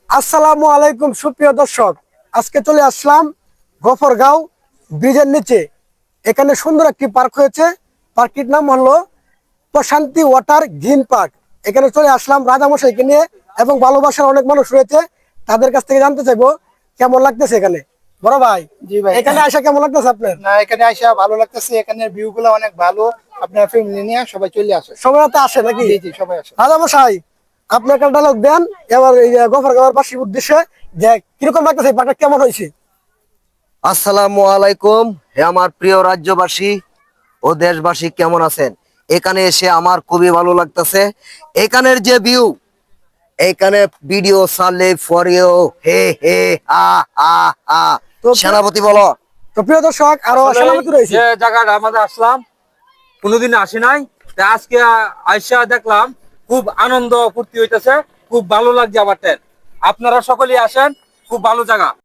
আসসালামু আলাইকুম সুপ্রিয় দর্শক, আজকে চলে আসলাম গফরগাঁও ব্রিজের নিচে। এখানে সুন্দর একটি পার্ক হয়েছে। পার্কটির নাম হলো প্রশান্তি ওয়াটার গ্রিন পার্ক। এখানে চলে আসলাম রাজামশাইকে নিয়ে এবং ভালোবাসার অনেক মানুষ রয়েছে, তাদের কাছ থেকে জানতে চাইবো কেমন লাগতেছে এখানে। বড় ভাই, জি ভাই। এখানে আসা কেমন লাগতেছে আপনার? না, এখানে আইসা ভালো লাগতেছে। এখানের ভিউ গুলো অনেক ভালো। আপনার ফ্যামিলি নিয়ে সবাই চলে আসে। সবাই তো আসে নাকি? জি জি, সবাই আসে। রাজামশাই, আপনি একটা ডায়লগ দেন এবার এই গফরগাঁওয়ের বাসীর উদ্দেশ্যে, যে কিরকম লাগতেছে, পার্কটা কেমন হয়েছে? আসসালামু আলাইকুম। হে আমার প্রিয় রাজ্যবাসী ও দেশবাসী, কেমন আছেন? এখানে এসে আমার খুবই ভালো লাগতেছে। এখানের যে ভিউ, এখানে ভিডিও সালে ফরিও হে হে হা হা হা। তো সেনাপতি বলো। তো প্রিয় দর্শক, আরো সেনাপতি রয়েছে। যে জায়গাটা আমাদের আসলাম কোনোদিন আসি নাই, তা আজকে আইসা দেখলাম খুব আনন্দ ফুর্তি হইতেছে, খুব ভালো লাগছে আমার। আপনারা সকলেই আসেন, খুব ভালো জায়গা।